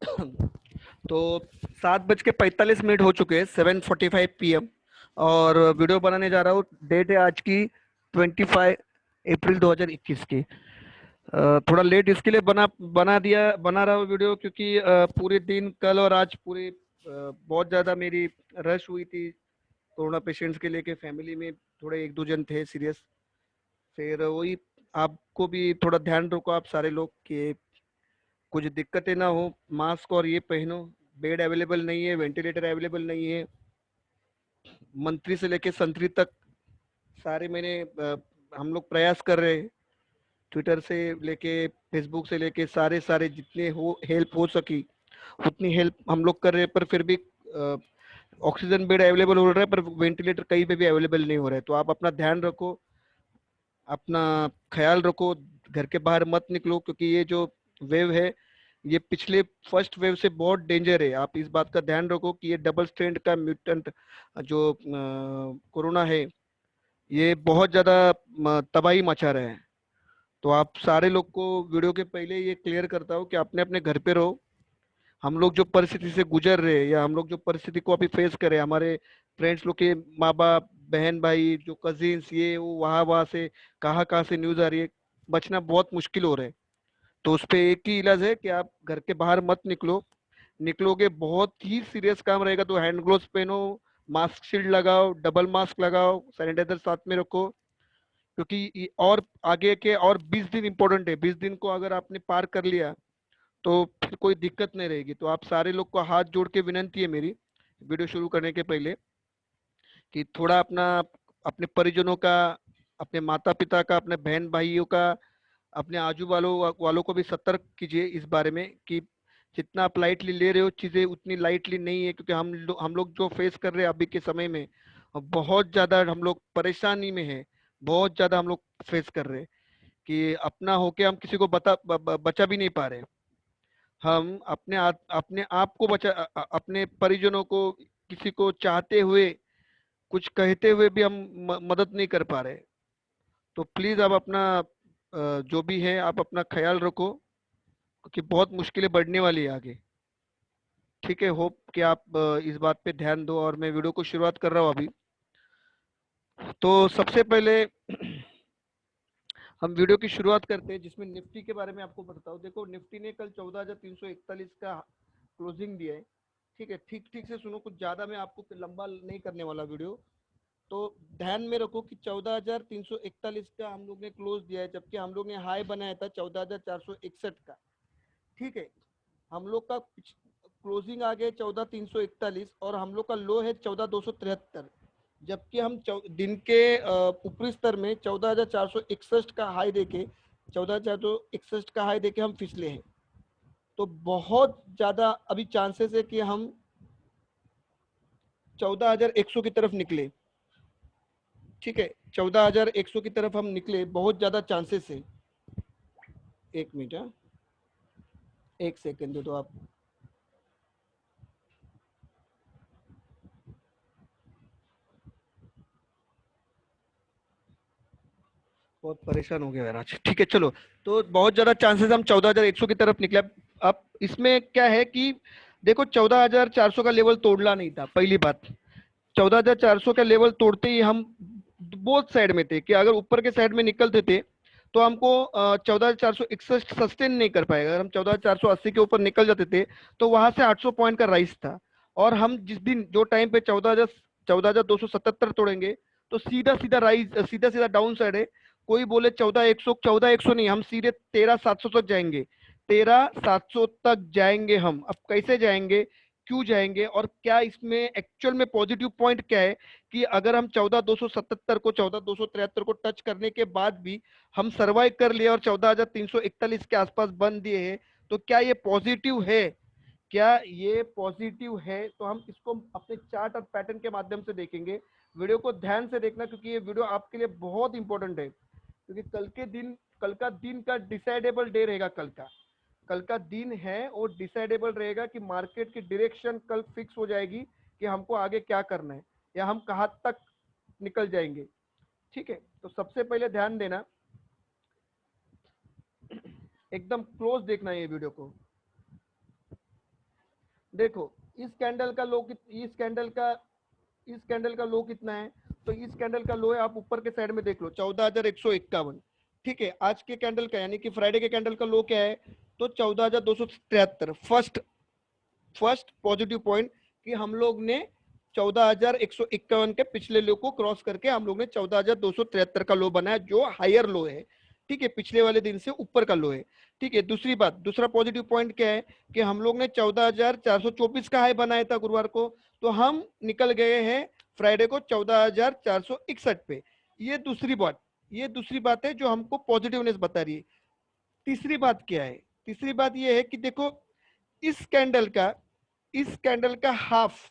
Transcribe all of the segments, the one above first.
तो 7:45 हो चुके हैं, 7:45 PM। और वीडियो बनाने जा रहा हूँ। डेट है आज की 25 अप्रैल 2021 की। थोड़ा लेट इसके लिए बना रहा हूँ वीडियो, क्योंकि पूरे दिन कल और आज पूरे बहुत ज़्यादा मेरी रश हुई थी कोरोना पेशेंट्स के लेके। फैमिली में थोड़े एक दो जन थे सीरियस। फिर वही, आपको भी थोड़ा ध्यान रखो आप सारे लोग कि कुछ दिक्कतें ना हो। मास्क और ये पहनो। बेड अवेलेबल नहीं है, वेंटिलेटर अवेलेबल नहीं है। मंत्री से लेके संतरी तक सारे मैंने हम लोग प्रयास कर रहे हैं। ट्विटर से लेके फेसबुक से लेके सारे सारे जितने हो हेल्प हो सकी उतनी हेल्प हम लोग कर रहे हैं। पर फिर भी ऑक्सीजन बेड अवेलेबल हो रहा है, पर वेंटिलेटर कहीं पे भी अवेलेबल नहीं हो रहा है। तो आप अपना ध्यान रखो, अपना ख्याल रखो, घर के बाहर मत निकलो, क्योंकि ये जो वेव है ये पिछले फर्स्ट वेव से बहुत डेंजर है। आप इस बात का ध्यान रखो कि ये डबल स्ट्रेंड का म्यूटेंट जो कोरोना है, ये बहुत ज्यादा तबाही मचा रहा है। तो आप सारे लोग को वीडियो के पहले ये क्लियर करता हूँ कि अपने अपने घर पे रहो। हम लोग जो परिस्थिति से गुजर रहे हैं, या हम लोग जो परिस्थिति को अभी फेस कर रहे हैं, हमारे फ्रेंड्स लोग के माँ बाप बहन भाई जो कजिन्स ये वो वहाँ वहाँ से कहाँ से न्यूज आ रही है, बचना बहुत मुश्किल हो रहा है। तो उस पे एक ही इलाज है कि आप घर के बाहर मत निकलो। निकलोगे बहुत ही सीरियस काम रहेगा तो हैंड ग्लोव्स पहनो, मास्क शील्ड लगाओ, डबल मास्क लगाओ, सैनिटाइजर साथ में रखो। क्योंकि और आगे के और 20 दिन इंपॉर्टेंट है। 20 दिन को अगर आपने पार कर लिया तो फिर कोई दिक्कत नहीं रहेगी। तो आप सारे लोग को हाथ जोड़ के विनंती है मेरी, वीडियो शुरू करने के पहले, कि थोड़ा अपना अपने परिजनों का, अपने माता पिता का, अपने बहन भाइयों का, अपने आजू वालों को भी सतर्क कीजिए इस बारे में कि जितना आप लाइटली ले रहे हो चीजें उतनी लाइटली नहीं है। क्योंकि हम लोग जो फेस कर रहे हैं अभी के समय में, बहुत ज्यादा हम लोग परेशानी में है। बहुत ज्यादा हम लोग फेस कर रहे हैं कि अपना होके हम किसी को बचा भी नहीं पा रहे। हम अपने आप को अपने परिजनों को, किसी को चाहते हुए, कुछ कहते हुए भी हम मदद नहीं कर पा रहे। तो प्लीज आप अपना जो भी है आप अपना ख्याल रखो, क्योंकि बहुत मुश्किलें बढ़ने वाली है आगे। ठीक है, होप कि आप इस बात पे ध्यान दो। और मैं वीडियो को शुरुआत कर रहा हूँ अभी। तो सबसे पहले हम वीडियो की शुरुआत करते हैं, जिसमें निफ्टी के बारे में आपको बताता हूँ। देखो, निफ्टी ने कल 14,341 का क्लोजिंग दिया है। ठीक है, ठीक ठीक से सुनो, कुछ ज्यादा मैं आपको लंबा नहीं करने वाला वीडियो। तो ध्यान में रखो कि 14,341 का हम लोग ने क्लोज दिया है, जबकि हम लोग ने हाई बनाया था 14,461 का। ठीक है, हम लोग का क्लोजिंग आ गया 14,341 और हम लोग का लो है 14,273। जबकि हम दिन के ऊपरी स्तर में 14,461 का हाई देके, 14,461 का हाई देके हम फिसले हैं। तो बहुत ज्यादा अभी चांसेस है कि हम 14,100 की तरफ निकले। ठीक है, 14,100 की तरफ हम निकले, बहुत ज्यादा चांसेस है। एक मिनट, हाँ, एक सेकंड दे दो आप। बहुत परेशान हो गया यार आज। ठीक है, चलो। तो बहुत ज्यादा चांसेस हम 14,100 की तरफ निकले। अब इसमें क्या है कि देखो, 14,400 का लेवल तोड़ना नहीं था, पहली बात। 14,400 का लेवल तोड़ते ही हम बोथ साइड में थे कि अगर ऊपर के साइड में निकलते थे तो हमको 14,461 सस्टेन नहीं कर पाएगा। अगर हम 14,480 के ऊपर निकल जाते थे तो वहां से 800 पॉइंट का राइज था। और हम जिस दिन जो टाइम पे 14,277 तोड़ेंगे तो सीधा सीधा राइज, सीधा सीधा डाउन साइड है। कोई बोले 14,100, 14,100 नहीं, हम सीधे 13,700 तक जाएंगे। 13,700 तक जाएंगे हम। अब कैसे जाएंगे, क्यों जाएंगे, और क्या इसमें एक्चुअल में पॉजिटिव पॉइंट क्या है कि अगर हम 14,277 को, 14,273 को टच करने के बाद भी हम सर्वाइव कर लिए और 14,341 के आसपास बंद दिए हैं, तो क्या ये पॉजिटिव है? क्या ये पॉजिटिव है? तो हम इसको अपने चार्ट और पैटर्न के माध्यम से देखेंगे। वीडियो को ध्यान से देखना, क्योंकि ये वीडियो आपके लिए बहुत इंपॉर्टेंट है। क्योंकि कल का दिन का डिसाइडेबल डे रहेगा। कल का दिन है और डिसाइडेबल रहेगा कि मार्केट की डायरेक्शन कल फिक्स हो जाएगी कि हमको आगे क्या करना है, या हम कहाँ तक निकल जाएंगे। ठीक है, तो सबसे पहले ध्यान देना, एकदम क्लोज देखना है ये वीडियो को। देखो इस कैंडल का लो इस कैंडल का लो कितना है, तो इस कैंडल का लो है, आप ऊपर के साइड में देख लो 14,151। ठीक है, आज के कैंडल का यानी कि फ्राइडे के कैंडल का लो क्या है, तो 14,273। फर्स्ट पॉजिटिव पॉइंट कि हम लोग ने 14,151 के पिछले लो को क्रॉस करके हम लोग ने 14,273 का लो बनाया, जो हायर लो है। ठीक है, पिछले वाले दिन से ऊपर का लो है। ठीक है, दूसरी बात, दूसरा पॉजिटिव पॉइंट क्या है कि हम लोग ने 14,424 का हाई बनाया था गुरुवार को, तो हम निकल गए हैं फ्राइडे को 14,461 पे। ये दूसरी बात है जो हमको पॉजिटिवनेस बता रही है। तीसरी बात क्या है, तीसरी बात ये है कि देखो इस कैंडल का इस कैंडल का हाफ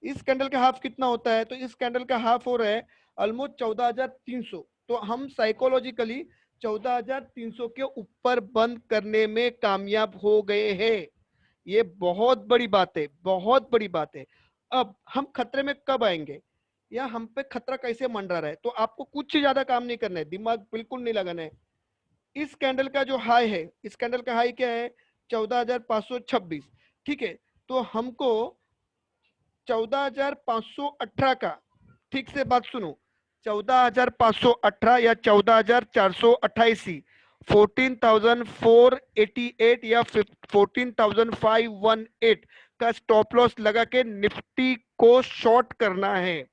इस कैंडल का हाफ कितना होता है, तो इस कैंडल का हाफ हो रहा है ऑलमोस्ट 14,300। तो हम साइकोलॉजिकली 14,300 के ऊपर बंद करने में कामयाब हो गए हैं। ये बहुत बड़ी बात है, बहुत बड़ी बात है। अब हम खतरे में कब आएंगे या हम पे खतरा कैसे मंडरा रहा है, तो आपको कुछ ज्यादा काम नहीं करना है, दिमाग बिल्कुल नहीं लगाना है। इस कैंडल का जो हाई है, इस कैंडल का हाई क्या है, 14,526। ठीक है, तो हमको 14,518 का, ठीक से बात सुनो, 14,518 या 14,488, 14,488 या 14,518 का स्टॉप लॉस लगा के निफ्टी को शॉर्ट करना है।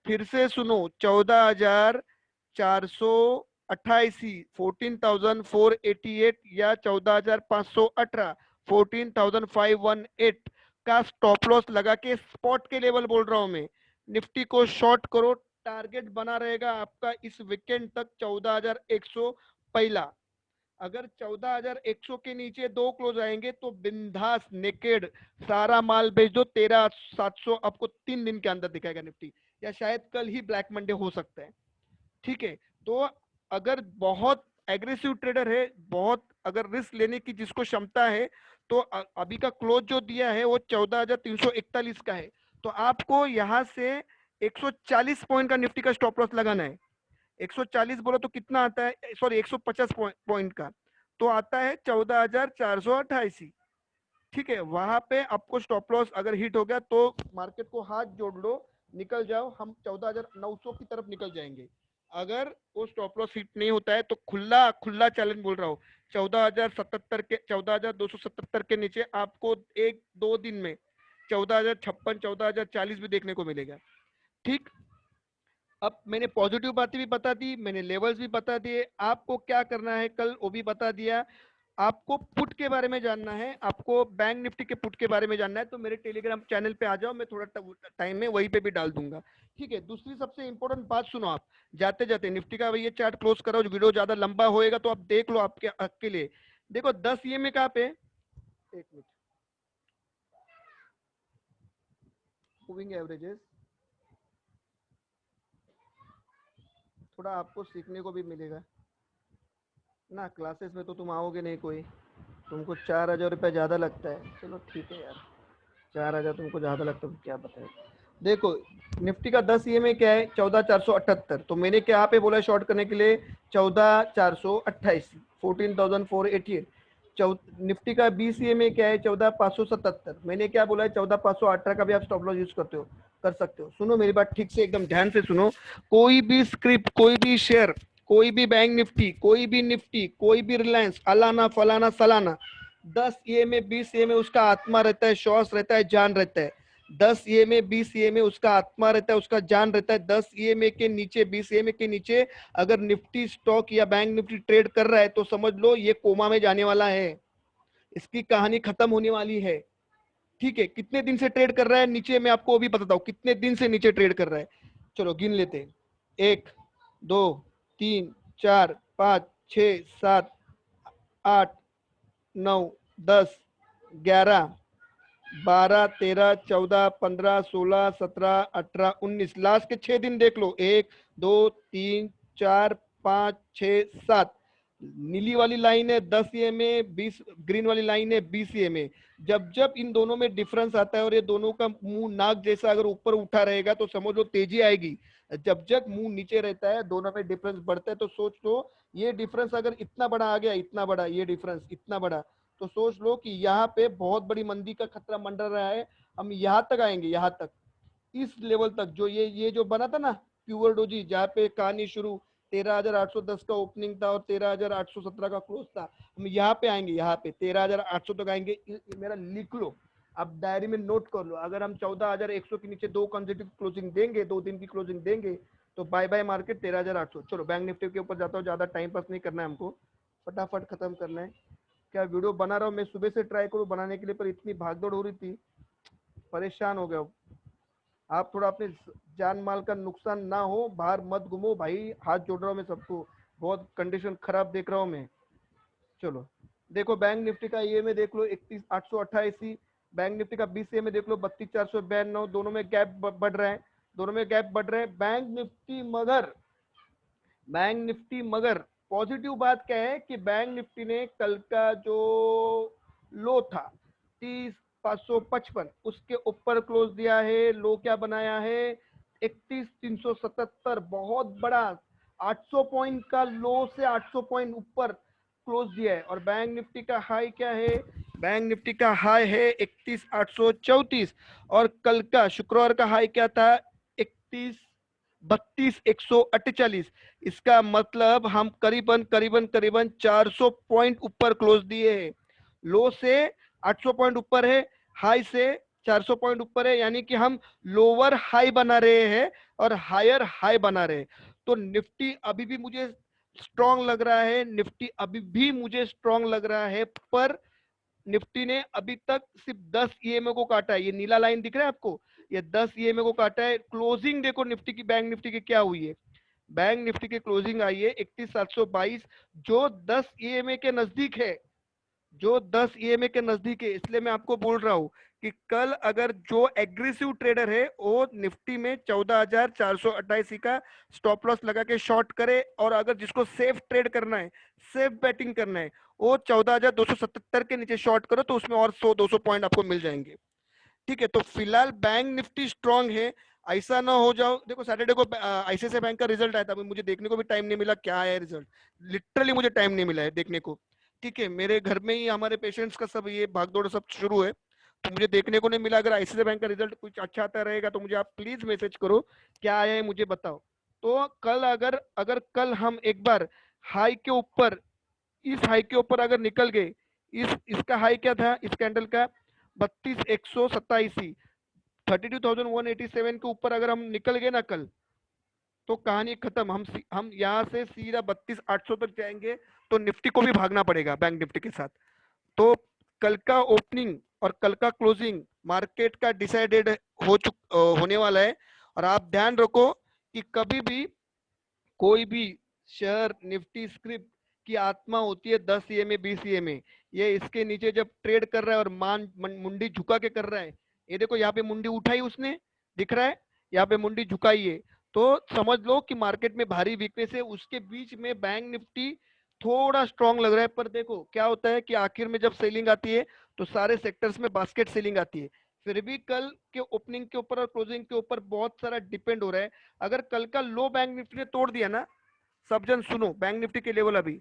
फिर से सुनो, 14,488, 14,488 या 14,518, 14,518 का स्टॉप लॉस लगा के स्पॉट के लेवल बोल रहा हूं मैं, निफ्टी को शॉर्ट करो। टारगेट बना रहेगा आपका इस वीकेंड तक 14,100 पहला। अगर 14,100 के नीचे दो क्लोज आएंगे तो बिंदास नेकेड सारा माल बेच दो, 13,700 आपको 3 दिन के अंदर दिखाएगा निफ्टी, या शायद कल ही ब्लैक मंडे हो सकता है। ठीक है, तो अगर बहुत एग्रेसिव ट्रेडर है, बहुत अगर रिस्क लेने की जिसको क्षमता है, तो अभी का क्लोज जो दिया है वो 14,341 का है, तो आपको यहाँ से 140 पॉइंट का निफ्टी का स्टॉप लॉस लगाना है। 140 बोलो तो कितना आता है, सॉरी 150 पॉइंट का, तो आता है 14,488। ठीक है, वहां पे आपको स्टॉप लॉस अगर हिट हो गया तो मार्केट को हाथ जोड़ लो, निकल जाओ, हम 14,900 की तरफ निकल जाएंगे। अगर वो स्टॉप लॉस हिट नहीं होता है तो खुला खुला चैलेंज बोल रहा हूँ, 14,277 के नीचे आपको 1-2 दिन में 14,056, 14,040 भी देखने को मिलेगा। ठीक, अब मैंने पॉजिटिव बातें भी बता दी, मैंने लेवल्स भी बता दिए, आपको क्या करना है कल वो भी बता दिया। आपको पुट के बारे में जानना है, आपको बैंक निफ्टी के पुट के बारे में जानना है, तो मेरे टेलीग्राम चैनल पे आ जाओ, मैं थोड़ा टाइम में वहीं पे भी डाल दूंगा। ठीक है, दूसरी सबसे इंपॉर्टेंट बात सुनो, आप जाते जाते निफ्टी का ये चार्ट क्लोज करो, वीडियो ज्यादा लंबा होएगा तो आप देख लो आपके हक के लिए। देखो 10 EMA कहाँ पे, एक मिनट, मूविंग एवरेजेस थोड़ा आपको सीखने को भी मिलेगा ना, क्लासेस में तो तुम आओगे नहीं कोई, तुमको 4,000 रुपया ज़्यादा लगता है, चलो ठीक है यार, 4,000 तुमको ज़्यादा लगता है तो क्या बताए। देखो निफ्टी का 10 EMA क्या है, 14,478, तो मैंने क्या यहाँ पे बोला शॉर्ट करने के लिए, 14,428, 14,488। निफ्टी का 20 EMA क्या है, 14,577, मैंने क्या बोला है, 14,518 का भी आप स्टॉप लॉस यूज करते हो, कर सकते हो। सुनो मेरी बात ठीक से, एकदम ध्यान से सुनो, कोई भी स्क्रिप्ट, कोई भी शेयर, कोई भी बैंक निफ्टी, कोई भी निफ्टी, कोई भी रिलायंस, अलाना फलाना सलाना, 10 EMA 20 EMA उसका आत्मा रहता है, श्वास रहता है, जान रहता है। 10 EMA 20 EMA उसका आत्मा रहता है, उसका जान रहता है। 10 EMA के नीचे, 20 EMA के नीचे अगर निफ्टी स्टॉक या बैंक निफ्टी ट्रेड कर रहा है तो समझ लो ये कोमा में जाने वाला है, इसकी कहानी खत्म होने वाली है। ठीक है, कितने दिन से ट्रेड कर रहा है नीचे, मैं आपको भी बताता हूँ कितने दिन से नीचे ट्रेड कर रहा है। चलो गिन लेते हैं, 1, 2, 3, 4, 5, 6, 7, 8, 9, 10, 11, 12, 13, 14, 15, 16, 17, 18, 19, लास्ट के 6 दिन देख लो, 1, 2, 3, 4, 5, 6, 7, नीली वाली लाइन है 10 EMA, 20 ग्रीन वाली लाइन है 20 EMA। जब जब इन दोनों में डिफरेंस आता है और ये दोनों का मुंह नाक जैसा अगर ऊपर उठा रहेगा तो समझ लो तेजी आएगी। जब जब मुंह नीचे रहता है दोनों में डिफरेंस बढ़ता है, तो सोच लो ये डिफरेंस अगर इतना बड़ा आ गया, इतना बड़ा ये डिफरेंस इतना बड़ा, तो सोच लो कि यहाँ पे बहुत बड़ी मंदी का खतरा मंडरा रहा है। हम यहाँ तक आएंगे, यहाँ तक, इस लेवल तक, जो ये जो बना था ना प्यूअर डोजी, जहाँ पे कहानी शुरू 13,810 का ओपनिंग था और 13,817 का क्लोज था, हम यहाँ पे आएंगे, यहाँ पे 13,800 तक आएंगे। मेरा लिख लो, अब डायरी में नोट कर लो। अगर हम 14,100 के नीचे दो कंसेक्यूटिव क्लोजिंग देंगे, 2 दिन की क्लोजिंग देंगे, तो बाय बाय मार्केट 13,800। चलो बैंक निफ्टी के ऊपर जाता हूँ, ज्यादा टाइम पास नहीं करना है हमको, फटाफट खत्म करना है। क्या वीडियो बना रहा हूँ मैं, सुबह से ट्राई करूँ बनाने के लिए, पर इतनी भागदौड़ हो रही थी, परेशान हो गया। आप थोड़ा अपने जान माल का नुकसान ना हो, बाहर मत घूमो भाई, हाथ जोड़ रहा हूँ मैं सबको, बहुत कंडीशन खराब देख रहा हूँ मैं। चलो देखो, बैंक निफ्टी का ये में देख लो 31,888, बैंक निफ्टी का बीसीए में देख लो 32,492, दोनों में गैप बढ़ रहा है, दोनों में गैप बढ़ रहा है। बैंक निफ्टी मगर पॉजिटिव बात क्या है कि बैंक निफ्टी ने कल का जो लो था 30,555, उसके ऊपर क्लोज दिया है। लो क्या बनाया है, 31,377, बहुत बड़ा 800 पॉइंट का लो से 800 पॉइंट ऊपर क्लोज दिया है। और बैंक निफ्टी का हाई क्या है, बैंक निफ्टी का हाई है 31,834, और कल का शुक्रवार का हाई क्या था, 31,32,148। इसका मतलब हम करीबन करीबन करीबन 400 पॉइंट ऊपर क्लोज दिए हैं। लो से 800 पॉइंट ऊपर है, हाई से 400 पॉइंट ऊपर है, यानी कि हम लोअर हाई बना रहे हैं और हायर हाई बना रहे हैं। तो निफ्टी अभी भी मुझे स्ट्रांग लग रहा है, निफ्टी अभी भी मुझे स्ट्रांग लग रहा है, पर निफ्टी ने अभी तक सिर्फ 10 ईएमए को काटा है। ये नीला लाइन दिख रहा है आपको, ये 10 ईएमए को काटा है। क्लोजिंग देखो निफ्टी की, बैंक निफ्टी की क्या हुई है, बैंक निफ्टी की क्लोजिंग आई है 31,722, जो 10 ईएमए के नजदीक है, जो 10 ईएमए के नजदीक है। इसलिए मैं आपको बोल रहा हूं कि कल अगर जो एग्रेसिव ट्रेडर है वो निफ्टी में 14,428 का स्टॉप लॉस लगा के शॉर्ट करे, और अगर जिसको सेफ ट्रेड करना है, सेफ बैटिंग करना है, वो 14,277 के नीचे शॉर्ट करो, तो उसमें और 100-200 पॉइंट आपको मिल जाएंगे। ठीक है, तो फिलहाल बैंक निफ्टी स्ट्रांग है। ऐसा ना हो जाओ, देखो सैटरडे को आईसीआईसीआई बैंक का रिजल्ट आया था, मुझे देखने को भी टाइम नहीं मिला क्या है रिजल्ट, लिटरली मुझे टाइम नहीं मिला है देखने को। ठीक है, मेरे घर में ही हमारे पेशेंट्स का सब ये भागदौड़ सब शुरू है, तो मुझे देखने को नहीं मिला। अगर आईसीआईसीआई बैंक का रिजल्ट कुछ अच्छा आता रहेगा तो मुझे आप प्लीज मैसेज करो क्या आया है, मुझे बताओ। तो कल अगर अगर कल हम एक बार हाई के ऊपर, इस हाई के ऊपर अगर निकल गए, इसका हाई क्या था इस कैंडल का, 32,127, 32,187 के ऊपर अगर हम निकल गए ना कल, तो कहानी खत्म। हम यहाँ से सीधा 32,800 तक जाएंगे, तो निफ्टी को भी भागना पड़ेगा बैंक निफ्टी के साथ। तो कल का ओपनिंग और कल का क्लोजिंग मार्केट का डिसाइडेड होने वाला है। और आप ध्यान रखो कि कभी भी कोई भी शेयर निफ्टी स्क्रिप्ट की आत्मा होती है 10 ईएमए 20 ईएमए, ये इसके नीचे जब ट्रेड कर रहा है और मुंडी झुका के कर रहा है, ये देखो यहाँ पे मुंडी उठाई उसने, दिख रहा है, यहाँ पे मुंडी झुकाई है, तो समझ लो कि मार्केट में भारी वीकनेस है। उसके बीच में बैंक निफ्टी थोड़ा स्ट्रांग लग रहा है, पर देखो क्या होता है कि आखिर में जब सेलिंग आती है तो सारे सेक्टर्स में बास्केट सेलिंग आती है। फिर भी कल के ओपनिंग के ऊपर और क्लोजिंग के ऊपर बहुत सारा डिपेंड हो रहा है। अगर कल का लो बैंक निफ्टी ने तोड़ दिया ना, सब जन सुनो, बैंक निफ्टी के लेवल अभी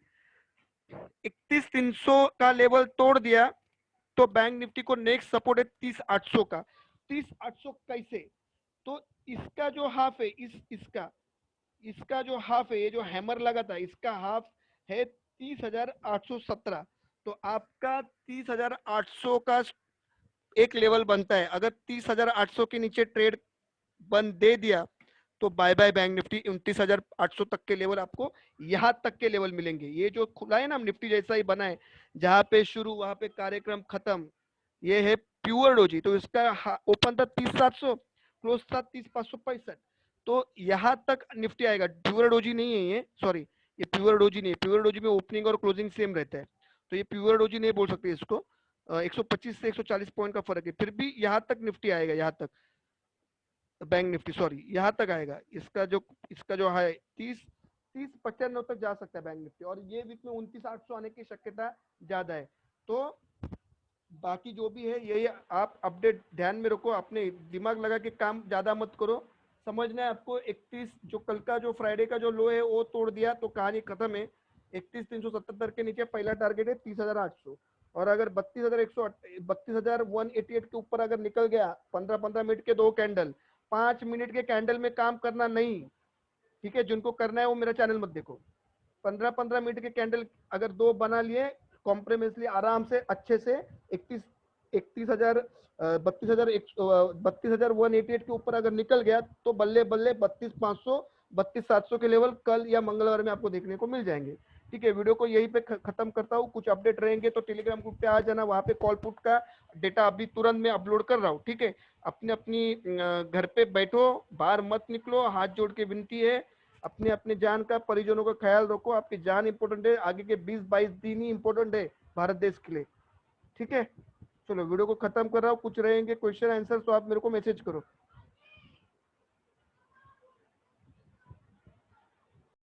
31,300 का लेवल तोड़ दिया, तो बैंक निफ्टी को नेक्स्ट सपोर्ट है 30,800 का। 30,800 कैसे, तो इसका जो हाफ है, इसका इसका जो हाफ है, ये जो हैमर लगा था इसका हाफ है 30,817। तो आपका 30,800 का एक लेवल बनता है। अगर 30,800 के नीचे ट्रेड बंद दे दिया तो बाय बाय बैंक निफ्टी, 29,800 तक के लेवल आपको यहाँ तक के लेवल मिलेंगे। ये जो खुला है ना निफ्टी जैसा ही बना है, जहां पे शुरू वहां पे कार्यक्रम खत्म, ये है प्योर डोजी। तो इसका ओपन था 30,700, क्लोज था 30,565, तो यहाँ तक निफ्टी आएगा। प्योर डोजी नहीं है ये, सॉरी, ये प्योर डोजी नहीं है। प्योर डोजी में ओपनिंग और क्लोजिंग सेम रहता है, तो ये प्योर डोजी नहीं बोल सकते इसको। 125 से 140 पॉइंट का फर्क है, फिर भी यहाँ तक निफ्टी आएगा, यहाँ तक बैंक निफ्टी, सॉरी, यहाँ तक आएगा। इसका जो है 30,95 तक जा सकता है बैंक निफ्टी, और ये वीक में 29,800 आने की शक्यता ज्यादा है। तो बाकी जो भी है यही आप अपडेट ध्यान में रखो, अपने दिमाग लगा के काम ज्यादा मत करो। समझना है आपको, 31 जो कल का जो फ्राइडे का जो लो है वो तोड़ दिया तो कहानी खत्म है। 31,377 के नीचे पहला टारगेट है 30,800, और अगर 32,188 के ऊपर अगर निकल गया, 15-15 मिनट के 2 कैंडल, 5 मिनट के कैंडल में काम करना नहीं, ठीक है। जिनको करना है वो मेरा चैनल मत देखो। 15-15 मिनट के कैंडल अगर 2 बना लिए कॉम्प्रोमाइजली आराम से अच्छे से, 31,000 32,188 के ऊपर अगर निकल गया तो बल्ले बल्ले 32,500 32,700 के लेवल कल या मंगलवार में आपको देखने को मिल जाएंगे। ठीक है, वीडियो को यहीं पे खत्म करता हूँ। कुछ अपडेट रहेंगे तो टेलीग्राम ग्रुप पे आ जाना, वहां पे कॉल पुट का डेटा अभी तुरंत में अपलोड कर रहा हूँ। ठीक है, अपने अपनी घर पे बैठो, बाहर मत निकलो, हाथ जोड़ के विनती है, अपने अपने जान का, परिजनों का ख्याल रखो। आपकी जान इंपॉर्टेंट है, आगे के 20-22 दिन ही इंपॉर्टेंट है भारत देश के लिए। ठीक है, चलो वीडियो को खत्म कर रहा हूँ। कुछ रहेंगे क्वेश्चन आंसर तो आप मेरे को मैसेज करो।